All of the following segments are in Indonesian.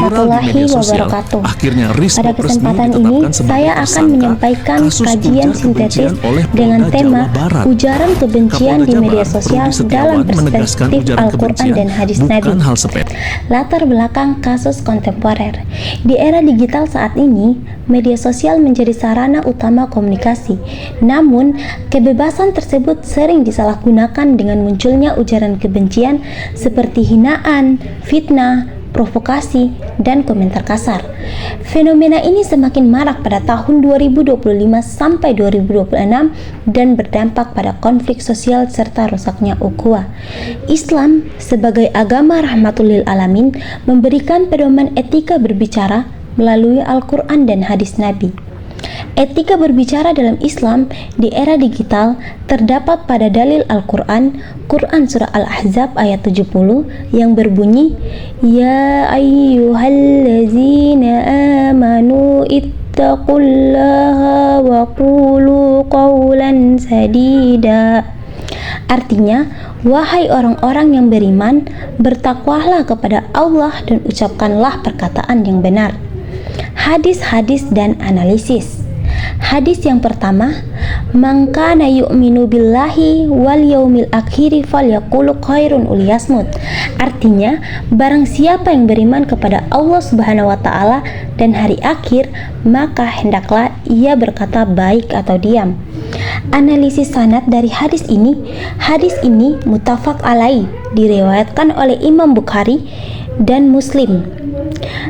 warahmatullahi wabarakatuh. Pada kesempatan ini, saya akan menyampaikan kajian sintetis dengan tema ujaran kebencian di media sosial dalam perspektif Al-Quran dan hadis Nabi. Latar belakang kasus kontemporer. Di era digital saat ini, media sosial menjadi sarana utama komunikasi. Namun, kebebasan tersebut sering disalahgunakan dengan munculnya ujaran kebencian seperti hinaan, fitnah, provokasi, dan komentar kasar. Fenomena ini semakin marak pada tahun 2025 sampai 2026 dan berdampak pada konflik sosial serta rusaknya ukhuwah. Islam sebagai agama rahmatul lil alamin memberikan pedoman etika berbicara melalui Al-Quran dan hadis Nabi. Etika berbicara dalam Islam di era digital terdapat pada dalil Al-Quran, Quran Surah Al-Ahzab ayat 70 yang berbunyi, Ya ayyuhallazina amanu ittaqullaha wa qulu qawlan sadida. Artinya, wahai orang-orang yang beriman, bertakwalah kepada Allah dan ucapkanlah perkataan yang benar. Hadis-hadis dan analisis. Hadis yang pertama, man kana yu'minu billahi wal yaumil akhiri falyaqul khairun aw liyasmut. Artinya, barang siapa yang beriman kepada Allah Subhanahu wa taala dan hari akhir, maka hendaklah ia berkata baik atau diam. Analisis sanad dari hadis ini muttafaq alaih, diriwayatkan oleh Imam Bukhari dan Muslim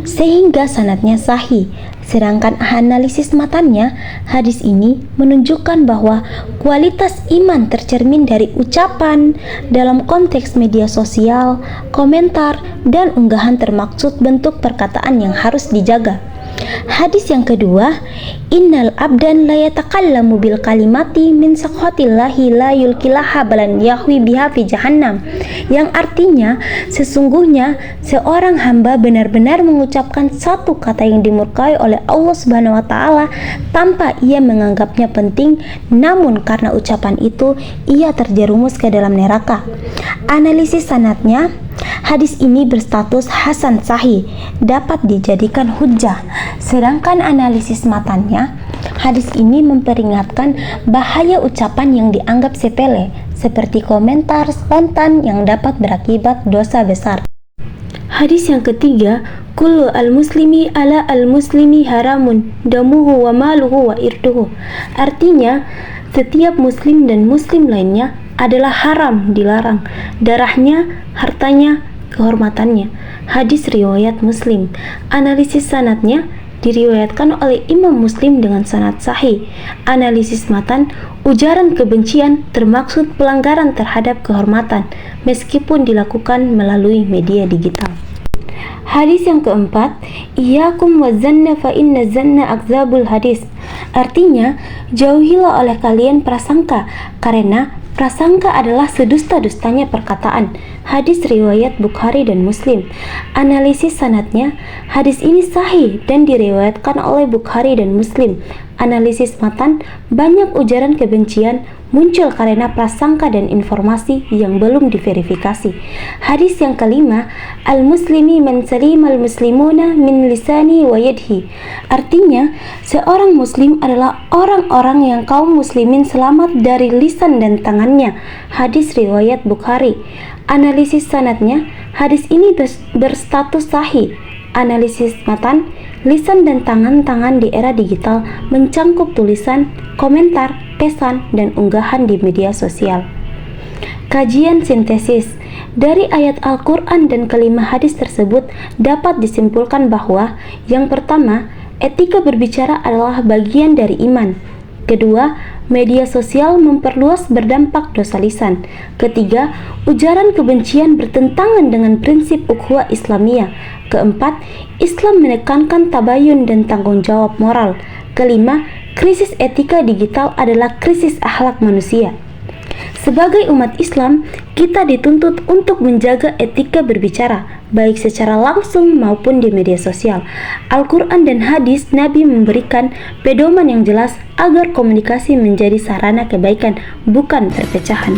sehingga sanadnya sahih. Sedangkan analisis matanya, hadis ini menunjukkan bahwa kualitas iman tercermin dari ucapan dalam konteks media sosial, komentar, dan unggahan termaksud bentuk perkataan yang harus dijaga. Hadis yang kedua, innal abdan la yatakallamu bil kalimati min sakhatillahi la yulkilaha balan yahwi biha fi jahannam, yang artinya sesungguhnya seorang hamba benar-benar mengucapkan satu kata yang dimurkai oleh Allah Subhanahu wa taala tanpa ia menganggapnya penting, namun karena ucapan itu ia terjerumus ke dalam neraka. Analisis sanadnya, hadis ini berstatus hasan sahih, dapat dijadikan hujjah. Sedangkan analisis matanya, hadis ini memperingatkan bahaya ucapan yang dianggap sepele, seperti komentar spontan yang dapat berakibat dosa besar. Hadis yang ketiga, kullu al-muslimi ala al-muslimi haramun damuhu wa maluhu wa irduhu. Artinya, setiap muslim dan muslim lainnya adalah haram, dilarang, darahnya, hartanya, kehormatannya. Hadis riwayat Muslim. Analisis sanadnya diriwayatkan oleh Imam Muslim dengan sanad sahih. Analisis matan, ujaran kebencian termaksud pelanggaran terhadap kehormatan meskipun dilakukan melalui media digital. Hadis yang keempat, iyyakum wazanna fa inna zanna akzabul hadis. Artinya, jauhilah oleh kalian prasangka, karena prasangka adalah sedusta-dustanya perkataan. Hadis riwayat Bukhari dan Muslim. Analisis sanadnya, hadis ini sahih dan diriwayatkan oleh Bukhari dan Muslim. Analisis matan, banyak ujaran kebencian muncul karena prasangka dan informasi yang belum diverifikasi. Hadis yang kelima, al-muslimi man salimal muslimuna min lisani wa yadhi. Artinya, seorang muslim adalah orang-orang yang kaum muslimin selamat dari lisan dan tangannya. Hadis riwayat Bukhari. Analisis sanadnya, hadis ini berstatus sahih. Analisis matan, lisan dan tangan di era digital mencangkup tulisan, komentar, pesan, dan unggahan di media sosial. Kajian sintesis dari ayat Al-Quran dan kelima hadis tersebut dapat disimpulkan bahwa yang pertama, etika berbicara adalah bagian dari iman. Kedua, media sosial memperluas berdampak dosa lisan. Ketiga, ujaran kebencian bertentangan dengan prinsip ukhuwah Islamiyah. Keempat, Islam menekankan tabayun dan tanggung jawab moral. Kelima, krisis etika digital adalah krisis akhlak manusia. Sebagai umat Islam, kita dituntut untuk menjaga etika berbicara, baik secara langsung maupun di media sosial. Al-Quran dan hadis Nabi memberikan pedoman yang jelas agar komunikasi menjadi sarana kebaikan, bukan perpecahan.